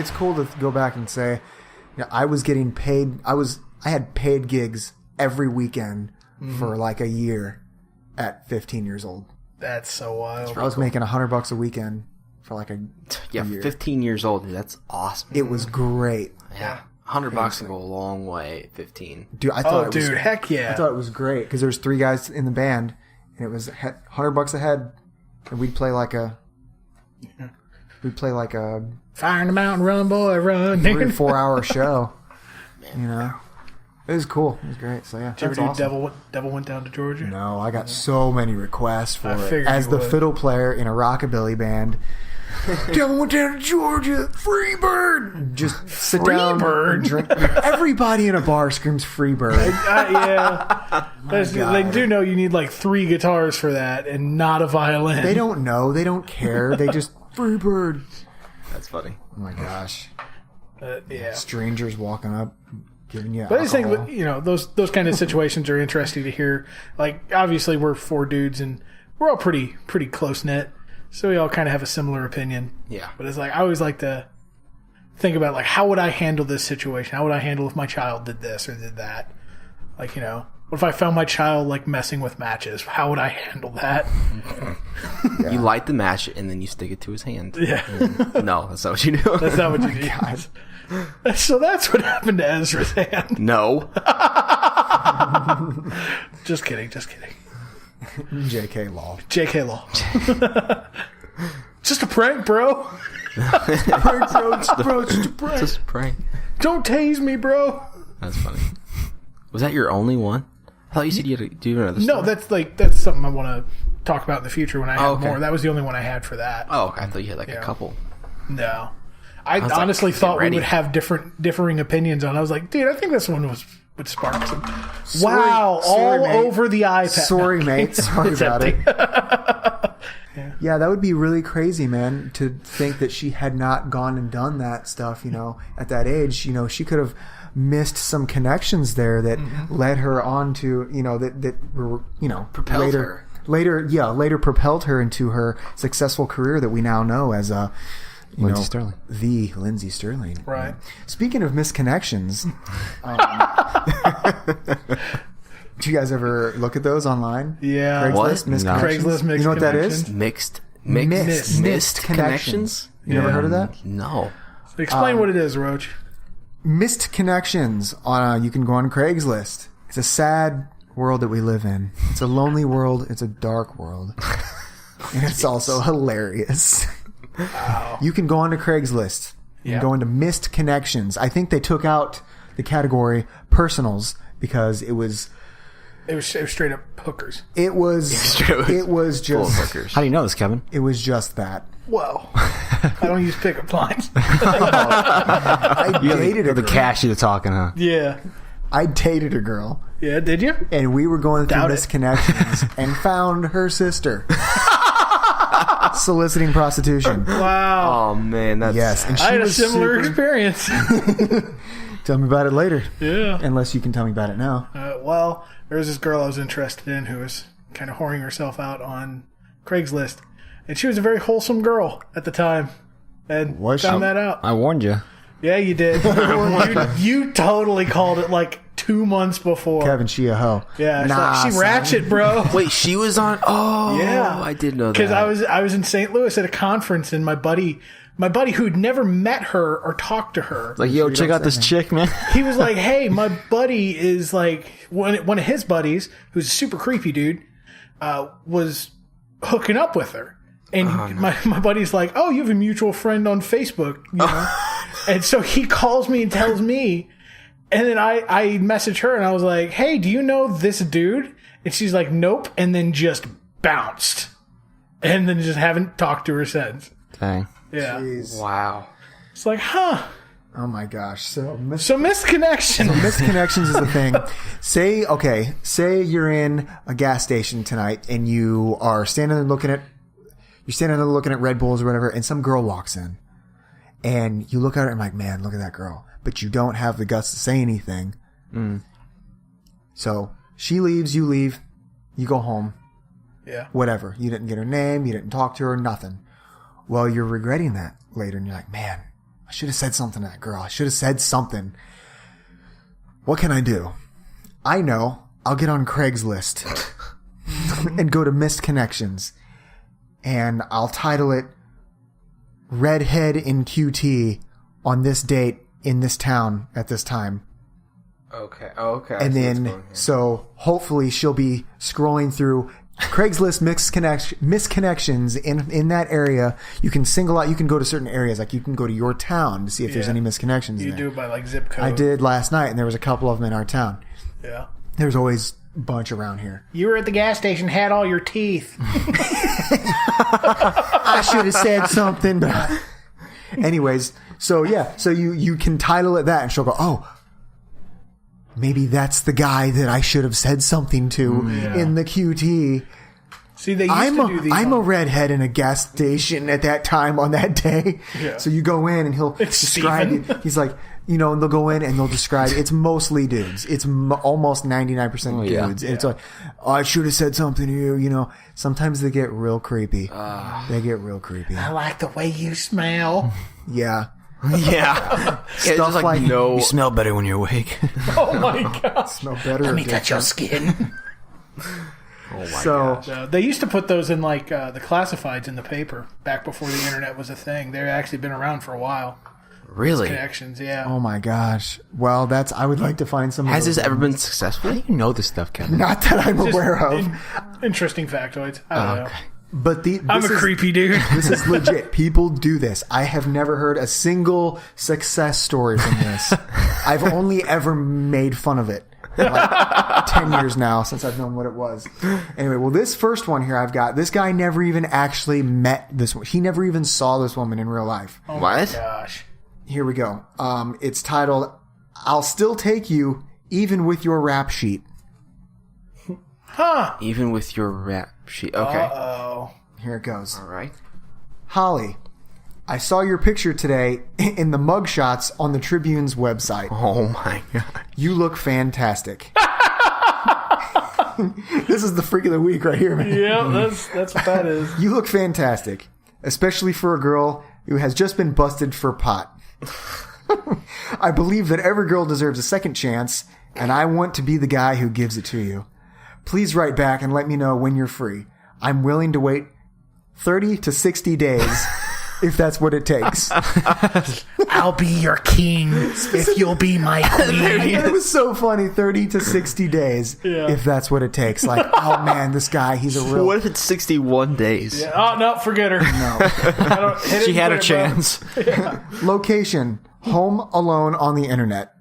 it's cool to go back and say, I was getting paid. I had paid gigs every weekend for like a year at 15 years old. That's so wild. I was making $100 a weekend for like a year. 15 years old, dude. That's awesome. It was great. Yeah. $100 can go a long way at 15. Dude, I thought heck yeah. I thought it was great because there's 3 guys in the band and it was $100 a head and we'd play like a Fire in the mountain, run, boy, run. 3 or 4 hour show. It was cool. It was great. So yeah, Did you ever do awesome. Devil Went Down to Georgia? No, I got so many requests for it. As the would. fiddle player in a rockabilly band. Devil Went Down to Georgia, Freebird. Just sit down and drink. Everybody in a bar screams Freebird. Yeah. They do know you need like 3 guitars for that and not a violin. They don't know. They don't care. They just Freebird. That's funny. Oh my gosh. Yeah. Strangers walking up. But I just think, those kind of situations are interesting to hear. Like, obviously, we're 4 dudes, and we're all pretty close-knit, so we all kind of have a similar opinion. Yeah. But it's like, I always like to think about, like, how would I handle this situation? How would I handle if my child did this or did that? Like, what if I found my child, like, messing with matches? How would I handle that? Yeah. You light the match, and then you stick it to his hand. Yeah. No, that's not what you do. That's not what you do. So that's what happened to Ezra's hand. No. Just kidding. JK Law. Just a prank, bro. Just a prank. Just a prank. Don't tase me, bro. That's funny. Was that your only one? I thought you said you had to do another story. No, that's something I want to talk about in the future when I have okay. more. That was the only one I had for that. Oh, okay. I thought you had like a couple. No. I honestly thought we would have differing opinions on it. I was like, dude, I think this one would spark some. All mate. over the iPad. Sorry, mate. Sorry about it. Yeah, that would be really crazy, man, to think that she had not gone and done that stuff, at that age. She could have missed some connections there that led her on to, that were, propelled her. Later propelled her into her successful career that we now know as Lindsey Sterling. The Lindsey Sterling. Right. Speaking of misconnections, do you guys ever look at those online? Yeah. Craigslist, what? Craigslist mixed. You know what that is? Mixed connections. You never heard of that? No. Explain what it is, Roach. Missed connections. You can go on Craigslist. It's a sad world that we live in. It's a lonely world. It's a dark world. And it's also hilarious. Wow. You can go onto Craigslist and go into missed connections. I think they took out the category personals because it was straight up hookers. It was just hookers. How do you know this, Kevin? It was just that. Whoa. I don't use pickup lines. I dated a girl. The cash you're talking, huh? Yeah. I dated a girl. Yeah, did you? And we were going through missed connections and found her sister. Soliciting prostitution. Wow. Oh man, that's and I had a similar experience. Tell me about it later. Yeah. Unless you can tell me about it now. Well, there was this girl I was interested in who was kind of whoring herself out on Craigslist, and she was a very wholesome girl at the time. And found that out. I warned you. Yeah, you did. you totally called it like 2 months before. Kevin, she a hoe. Yeah, she ratchet, bro. Wait, she was on. Oh, yeah, I did know that. Because I was in St. Louis at a conference, and my buddy who'd never met her or talked to her, like, yo, check out this chick, man. He was like, hey, my buddy is like one of his buddies, who's a super creepy dude, was hooking up with her. And my buddy's like, oh, you have a mutual friend on Facebook, And so he calls me and tells me, and then I message her and I was like, hey, do you know this dude? And she's like, nope. And then just bounced. And then just haven't talked to her since. Dang. Yeah. Jeez. Wow. It's like, huh. Oh my gosh. So misconnections. Misconnections is the thing. Say you're in a gas station tonight and you are standing there looking at Red Bulls or whatever, and some girl walks in. And you look at her and like, man, look at that girl. But you don't have the guts to say anything. So she leaves, you leave, you go home. Yeah. Whatever. You didn't get her name, you didn't talk to her, nothing. Well, you're regretting that later, and you're like, man, I I should have said something to that girl. I should have said something. What can I do? I know. I'll get on Craigslist and go to Missed Connections. And I'll title it Redhead in QT on this date in this town at this time. Okay. And then, so hopefully she'll be scrolling through Craigslist misconnections in that area. You can single out, you can go to certain areas, like you can go to your town to see if there's any misconnections You there. do it by like zip code. I did last night, and there was a couple of them in our town. Yeah. There's always a bunch around here. You were at the gas station, had all your teeth. I should have said something. But anyways, so yeah, so you can title it that, and she'll go, oh, maybe that's the guy that I should have said something to in the QT. See, they used to do these. I'm a redhead in a gas station at that time on that day. Yeah. So you go in and he'll describe Steven. it. He's like, and they'll go in and they'll describe it. It's mostly dudes. It's almost 99% dudes. And it's like, oh, I should have said something to you. Sometimes they get real creepy. They get real creepy. I like the way you smell. Yeah. Yeah. Stuff like, no. You smell better when you're awake. Oh my god. smell better. Let me touch your skin. Oh my So, gosh. They used to put those in like the classifieds in the paper back before the internet was a thing. They've actually been around for a while. Really? Connections, yeah. oh my gosh. Well, I would like to find some of Has those this ever been successful? How do you know this stuff, Kevin? Not that I'm Just aware of. Interesting factoids. I don't know. But I'm a creepy dude. This is legit. People do this. I have never heard a single success story from this. I've only ever made fun of it. Like 10 years now since I've known what it was. Anyway, well, this first one here I've got, this guy never even actually met this one. He never even saw this woman in real life. Oh What? my gosh. Here we go. It's titled, I'll Still Take You Even With Your Rap Sheet. Huh. Even with your rap sheet. Okay. Uh-oh. Here it goes. All right. Holly, I saw your picture today in the mugshots on the Tribune's website. Oh my god. You look fantastic. This is the freak of the week right here, man. Yeah, that's what that is. You look fantastic, especially for a girl who has just been busted for pot. I believe that every girl deserves a second chance, and I want to be the guy who gives it to you. Please write back and let me know when you're free. I'm willing to wait 30 to 60 days if that's what it takes. I'll be your king if you'll be my queen. It was so funny. 30 to 60 days if that's what it takes. Like, oh man, this guy, he's a real... What if it's 61 days? Yeah. Oh, no, forget her. No. She had her chance. Location, home alone on the internet.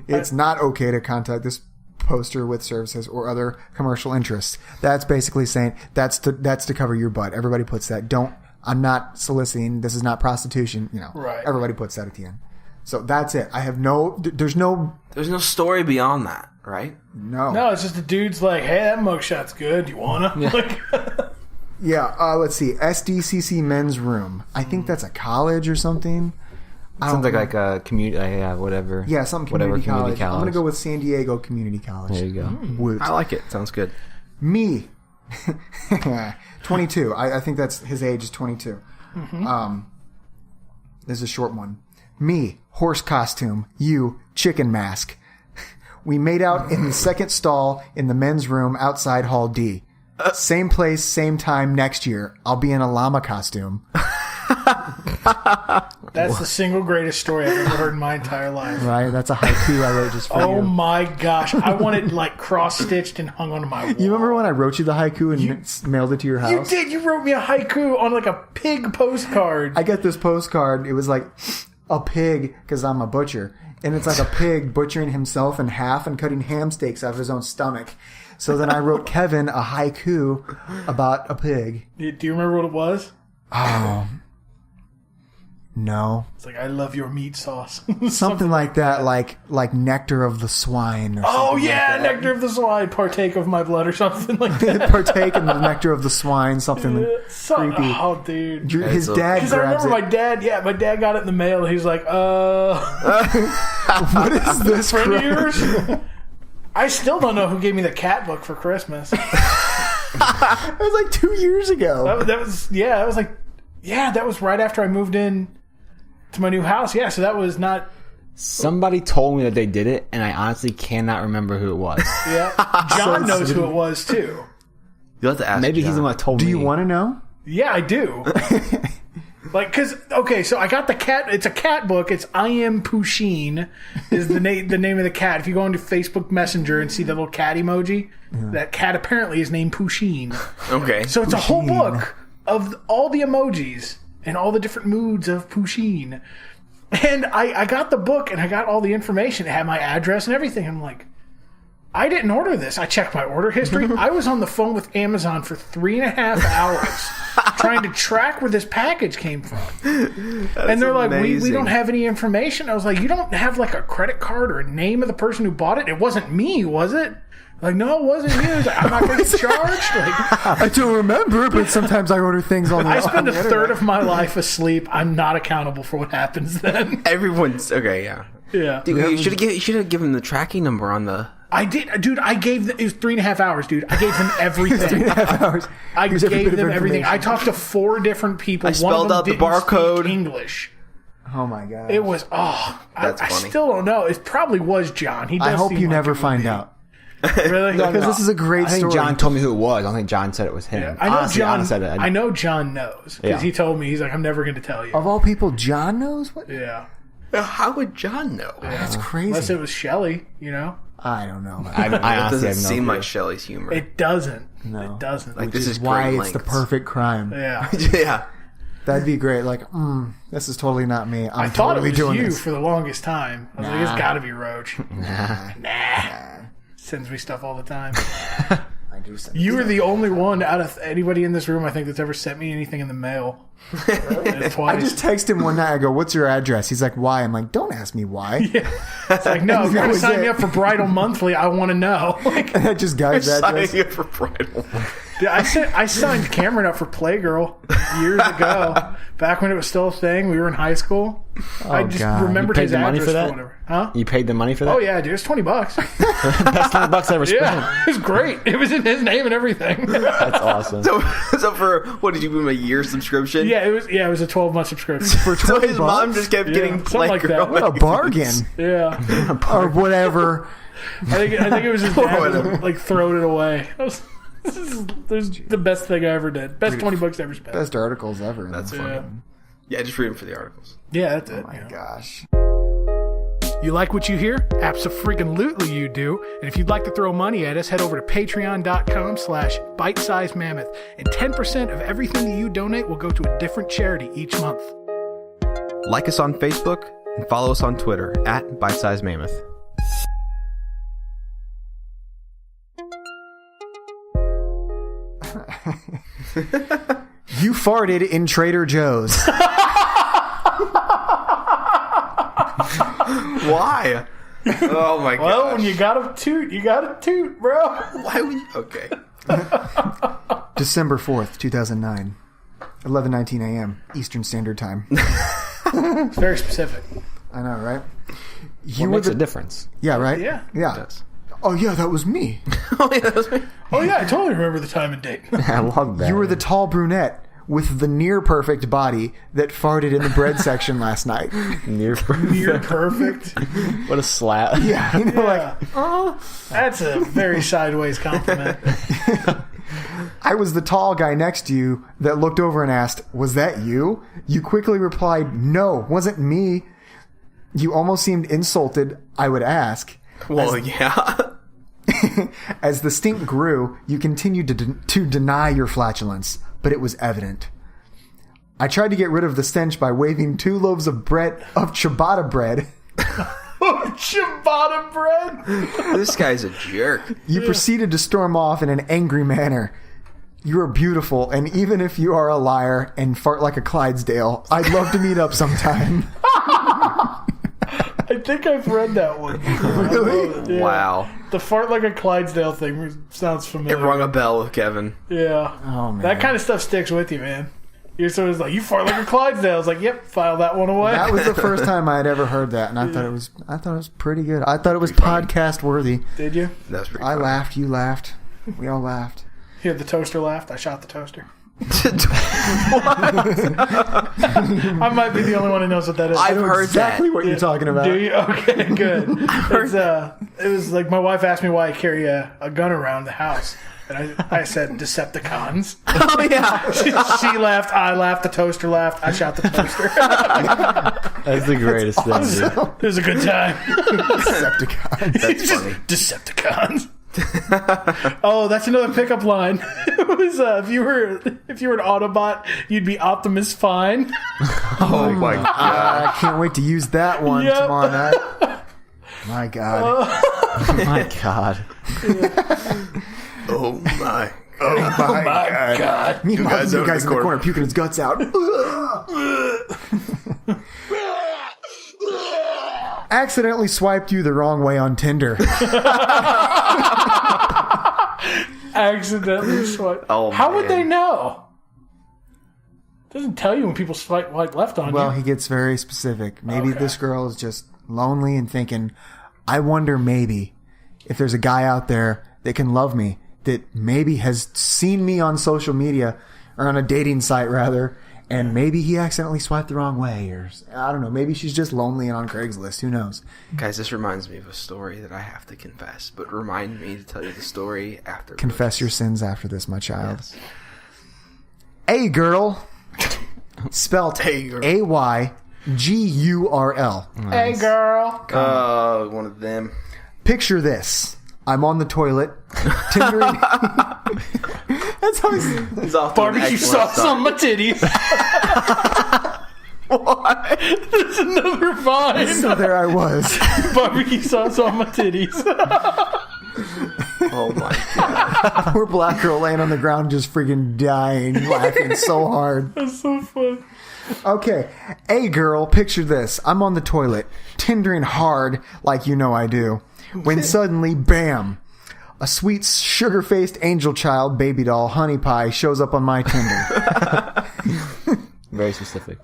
It's not okay to contact this poster with services or other commercial interests. That's basically saying that's to cover your butt. Everybody puts that. I'm not soliciting. This is not prostitution. Right. Everybody puts that at the end. So that's it. I have there's no story beyond that, right? No, it's just the dude's like, hey, that mugshot's good. You wanna? Yeah. Like, yeah. Let's see. SDCC Men's Room. I think that's a college or something. Sounds like a community, whatever. Yeah, something community college. I'm going to go with San Diego Community College. There you go. Woot. I like it. Sounds good. Me. 22. I think that's his age is 22. Mm-hmm. This is a short one. Me, horse costume. You, chicken mask. We made out in the second stall in the men's room outside Hall D. Same place, same time next year. I'll be in a llama costume. that's the single greatest story I've ever heard in my entire life. Right? That's a haiku I wrote just for you. Oh my gosh. I want it like cross-stitched and hung onto my wall. You remember when I wrote you the haiku and mailed it to your house? You did. You wrote me a haiku on like a pig postcard. I got this postcard. It was like a pig, because I'm a butcher. And it's like a pig butchering himself in half and cutting ham steaks out of his own stomach. So then I wrote Kevin a haiku about a pig. Do you remember what it was? Oh. No. It's like, I love your meat sauce. Something like that, like nectar of the swine. Or oh, something yeah, like that. nectar of the swine. Partake of my blood or something like that. Partake in the nectar of the swine, something creepy. Oh, dude. His dad Because I grabs remember it. my dad got it in the mail. He's like, What is this? friend of yours? I still don't know who gave me the cat book for Christmas. It was like 2 years ago. That was like Yeah, that was right after I moved in to my new house. Yeah, so that was not... Somebody told me that they did it, and I honestly cannot remember who it was. Yeah, John knows who it was, too. You'll have to ask Maybe John. he's the one that told me. Do you want to know? Yeah, I do. So I got the cat. It's a cat book. It's I Am Pusheen is the name of the cat. If you go into Facebook Messenger and see the little cat emoji, that cat apparently is named Pusheen. Okay. So it's a whole book of all the emojis and all the different moods of Pusheen. And I got the book and I got all the information. It had my address and everything. I'm like, I didn't order this. I checked my order history. I was on the phone with Amazon for 3.5 hours trying to track where this package came from. And they're like, we don't have any information. I was like, you don't have like a credit card or a name of the person who bought it? It wasn't me, was it? Like, no, it wasn't you. Like, I'm not going to get charged. Like, I don't remember, but sometimes I order things on the I spend on the a third of my life asleep. I'm not accountable for what happens then. Everyone's okay. Yeah. Yeah. Dude, you should have given the tracking number on the. I did, dude. I gave them, it was 3.5 hours, dude. I gave them everything. 3.5 hours. I Here's every gave bit of them everything. I information. talked to 4 different people. I spelled One of them out the didn't barcode. speak English. Oh my god! It was That's I funny. still don't know. It probably was John. He does I hope seem you like never it would find be. out Really? because this is a great I think story. John told me who it was. I don't think John said it was him. Yeah. I know Honestly, John. said it. I know John knows because Yeah. he told me. He's like, I'm never going to tell you. Of all people, John knows what? Yeah. How would John know? That's Unless crazy. it was Shelley, you know. I don't know. I That honestly doesn't have no seem clue. like Shelley's humor. It doesn't. No. It doesn't. Like this is Why great it's the lengths. perfect crime. Yeah. Yeah. That'd be great. Like, this is totally not me. I I'm thought totally it was doing you this. for the longest time. I was like, it's got to be Roach. Nah. Sends me stuff all the time. I do send You were the only one out of anybody in this room, I think, that's ever sent me anything in the mail. I Twice. just text him one night. I go, "What's your address?" He's like, "Why?" I'm like, "Don't ask me why." It's like, no, if you're That going to was sign me it. up for Bridal Monthly, I want to know. Like, And I just got his address. Signing up for bridal. dude, I signed Cameron up for Playgirl years ago. Back when it was still a thing. We were in high school. I just God. remembered You paid his the money address for that? whatever. Huh? You paid the money for that? Oh, yeah, dude. It's $20. Best $20 I ever spent. Yeah. It was great. It was in his name and everything. That's awesome. So for what did you give him a year subscription? Yeah, it was a 12-month subscription. For So $20? his mom just kept getting something like that. Playgirl. What a bargain. Yeah. Or whatever. I think it was his dad who, like throwing it away. This is the best thing I ever did. Best $20 I ever spent. Best articles ever. That's funny. Yeah. Yeah, just read them for the articles. Yeah, that's it. My gosh. You like what you hear? Abso-freaking-lutely you do. And if you'd like to throw money at us, head over to patreon.com/bitesize-mammoth. And 10% of everything that you donate will go to a different charity each month. Like us on Facebook and follow us on Twitter at BitesizeMammoth. You farted in Trader Joe's. Why? Oh my god. Well, when you gotta toot, bro. Why would you? Okay. December 4th, 2009. 11:19 a.m. Eastern Standard Time. It's very specific. I know, right? What makes a difference? Yeah, right? Yeah. Yeah. Yes. Oh, yeah, that was me. Oh yeah, that was me. Oh, yeah, I totally remember the time and date. I love that. You were the tall brunette with the near perfect body that farted in the bread section last night. near Near perfect. What a slap. Yeah, you know, Yeah. That's a very sideways compliment. I was the tall guy next to you that looked over and asked, "Was that you?" You quickly replied, "No, wasn't me." You almost seemed insulted, I would ask. Well, yeah. As the stink grew, you continued to deny your flatulence, but it was evident. I tried to get rid of the stench by waving 2 loaves of ciabatta bread. Ciabatta bread. This guy's a jerk. You proceeded to storm off in an angry manner. You are beautiful, and even if you are a liar and fart like a Clydesdale, I'd love to meet up sometime. I think I've read that one. Really? Yeah. Wow. The fart like a Clydesdale thing sounds It familiar. rung a bell with Kevin. Yeah. Oh, man. That kind of stuff sticks with you, man. You're sort of like, you fart like a Clydesdale. I was like, yep, file that one away. That was the first time I had ever heard that, and I thought it was pretty good. I thought it was podcast worthy. Did you? That was pretty I funny. laughed, you laughed, we all laughed. Here, the toaster laughed. I shot the toaster. I might be the only one who knows what that is. I've heard exactly that. what you're talking about. Do you? Okay, good. It was like my wife asked me why I carry a gun around the house. And I said Decepticons. Oh, yeah. She laughed, I laughed, the toaster laughed, I shot the toaster. That's the greatest thing, dude. It was a good time. Decepticons. That's funny. Decepticons. Oh, that's another pickup line. It was if you were an Autobot, you'd be Optimus Fine. Oh, my God. I can't wait to use that one Yep. tomorrow night. My God. Oh my God. Oh, my. Oh my God. Meanwhile, guys the over guy's the in the corner. corner puking his guts out. Accidentally swiped you the wrong way on Tinder. Accidentally swipe. Oh, How would man. they know? Doesn't tell you when people swipe like left on Well, you. he gets very specific. Maybe Okay. this girl is just lonely and thinking, I wonder maybe if there's a guy out there that can love me, that maybe has seen me on social media or on a dating site rather, and maybe he accidentally swiped the wrong way, or I don't know, maybe she's just lonely and on Craigslist. Who knows? Guys, this reminds me of a story that I have to confess, but remind me to tell you the story after. Confess your sins after this, my child. Yes. A girl, spelt Hey, girl. AYGURL. Hey, girl. One of them. Picture this. I'm on the toilet. Tindering. That's how he's... He's off to an Barbecue excellent sauce start. on my titties. What? There's another vine. So there I was. Barbecue sauce on my titties. Oh, my God. Poor black girl laying on the ground just freaking dying, laughing so hard. That's so fun. Okay. A girl, picture this. I'm on the toilet, tindering hard like you know I do. When suddenly, bam, a sweet sugar-faced angel child baby doll honey pie shows up on my Tinder. Very specific.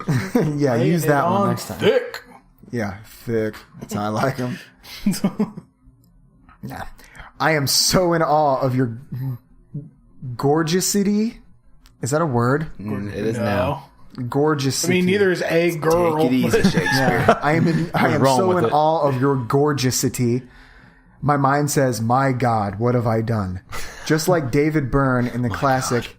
Yeah, use that And one on next time. thick. Yeah, thick. That's how I like them. Nah. I am so in awe of your gorgeousity. Is that a word? It is No. now. Gorgeous. I mean, neither is a girl. Take it easy, but- Shakespeare. I am wrong so with in it? awe of your gorgeousity. My mind says, "My God, what have I done?" Just like David Byrne in the classic,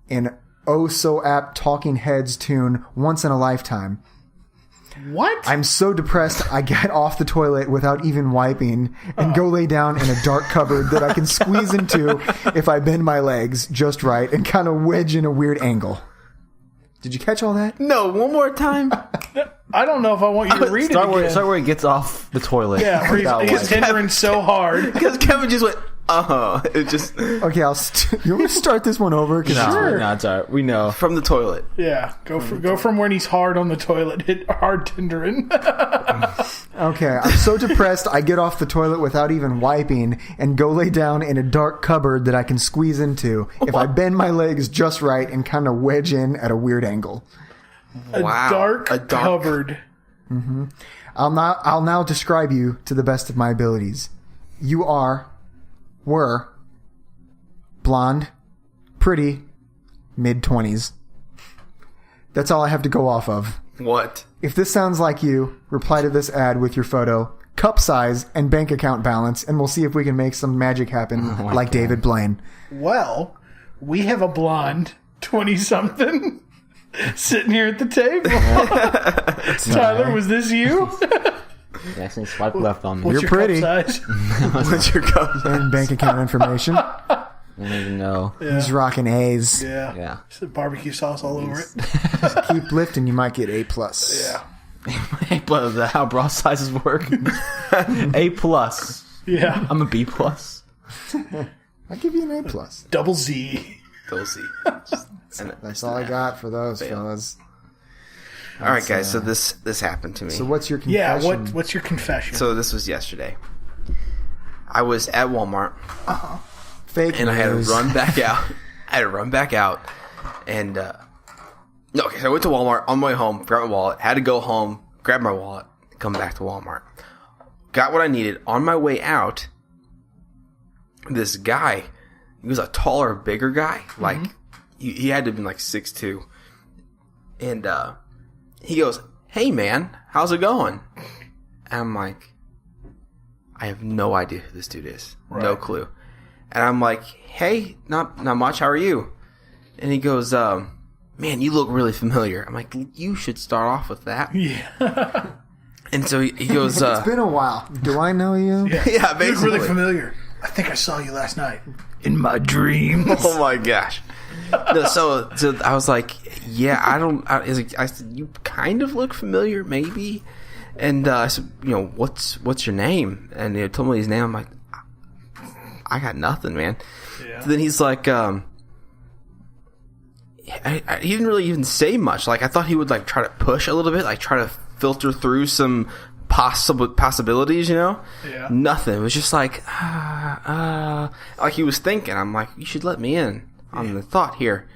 in oh so apt Talking Heads tune, "Once in a Lifetime." What? I'm so depressed I get off the toilet without even wiping and go lay down in a dark cupboard that I can squeeze into if I bend my legs just right and kind of wedge in a weird angle. Did you catch all that? No, one more time. I don't know if I want you to read Start it again. where he gets off the toilet. Yeah, where Without he's wiping. tendering so hard. Because Kevin just went, it just, Okay, you want me to start this one over? 'Cause No, Sure. no, it's all right. We know. from the toilet. Yeah, go from when he's hard on the toilet, hit hard tendering. Okay, I'm so depressed I get off the toilet without even wiping and go lay down in a dark cupboard that I can squeeze into if I bend my legs just right and kind of wedge in at a weird angle. Wow. Dark A dark- cupboard. I'll now describe you to the best of my abilities. You were blonde, pretty, mid-20s. That's all I have to go off of. What? If this sounds like you, reply to this ad with your photo, cup size, and bank account balance, and we'll see if we can make some magic happen like David Blaine. Well, we have a blonde 20-something sitting here at the table. Tyler, was this you? You accidentally swipe left on me. What's You're your pretty. cup size? What's your cup? And bank account information. I don't even know. He's rocking A's. Yeah. Yeah. Just barbecue sauce all over it. Keep lifting, you might get A+. Yeah. A plus. Is that how bra sizes work? A plus. Yeah. I'm a B plus. I'll give you an A+. Double Z. We'll see. That's all I got for those, fellas. All right, guys. So this happened to me. So what's your Yeah, confession? what's your confession? So this was yesterday. I was at Walmart Fake and I had to news. run back out. And okay, so I went to Walmart on my way home, grabbed my wallet, had to go home, grab my wallet, come back to Walmart. Got what I needed. On my way out, this guy, he was a taller, bigger guy. Like, he had to have been like 6'2", and he goes, "Hey man, how's it going?" And I'm like, I have no idea who this dude is, no clue. And I'm like, "Hey, not much. How are you?" And he goes, "Man, you look really familiar." I'm like, "You should start off with that." Yeah. And so he goes, It's been a while. Do I know you? yeah, You look basically. really familiar. I think I saw you last night. In my dreams. Oh my gosh. No, so I was like, yeah, I said, "You kind of look familiar, maybe." And I said, what's your name? And he told me his name. I'm like, I got nothing, man. Yeah. So then he's like, he didn't really even say much. Like, I thought he would like try to push a little bit, like try to filter through some possibilities, Yeah. Nothing. It was just like, like he was thinking. I'm like, "You should let me in on the thought here."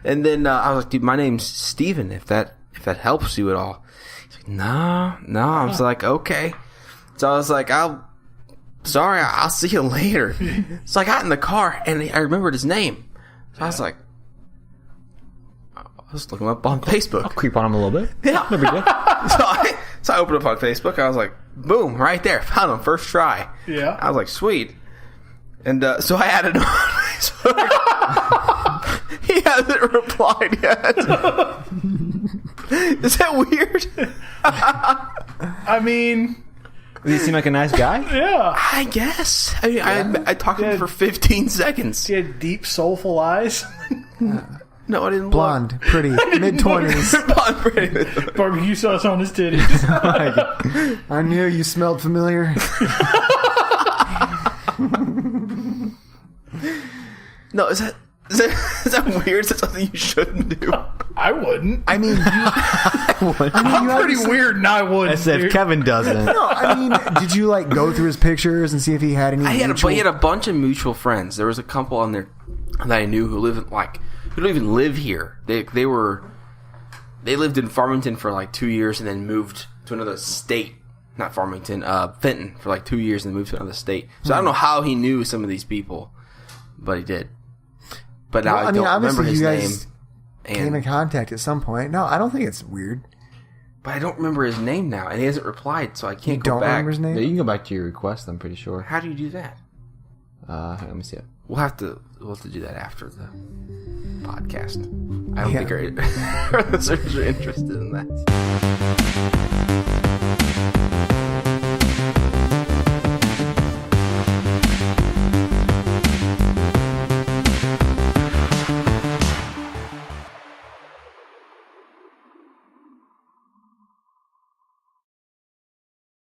And then I was like, "Dude, my name's Steven, if that helps you at all." He's like, No. I was like, "Okay." So I was like, I'll see you later." So I got in the car and I remembered his name. So I was like, I was looking him up on Facebook. I'll creep on him a little bit. Yeah. No big deal. So I opened up on Facebook. I was like, boom, right there. Found him first try. Yeah. I was like, sweet. And so I added him on Facebook. He hasn't replied yet. Is that weird? I mean, Does he seem like a nice guy? yeah. I guess. I mean, I talked to him for 15 seconds. He had deep, soulful eyes. No, I didn't Blonde, pretty, mid-20s. Blonde, pretty. Barbecue sauce on his titties. I knew you smelled familiar. No, is that weird? Is that something you shouldn't do? I wouldn't. I mean, I'm pretty weird and I wouldn't. As if dude. Kevin doesn't. no, I mean, did you like go through his pictures and see if he had any? He had mutual- a bunch of mutual friends. There was a couple on there that I knew who don't even live here. They lived in Farmington for like 2 years and then moved to another state. Not Farmington, Fenton for like 2 years and then moved to another state. So I don't know how he knew some of these people, but he did. But now Well, I don't remember obviously his you name. guys came in contact at some point. No, I don't think it's weird. But I don't remember his name now, and he hasn't replied, so I can't You go don't back. remember his name? Yeah, you can go back to your request, I'm pretty sure. How do you do that? Let me see it. We'll have to do that after the podcast. I don't think our listeners are interested in that.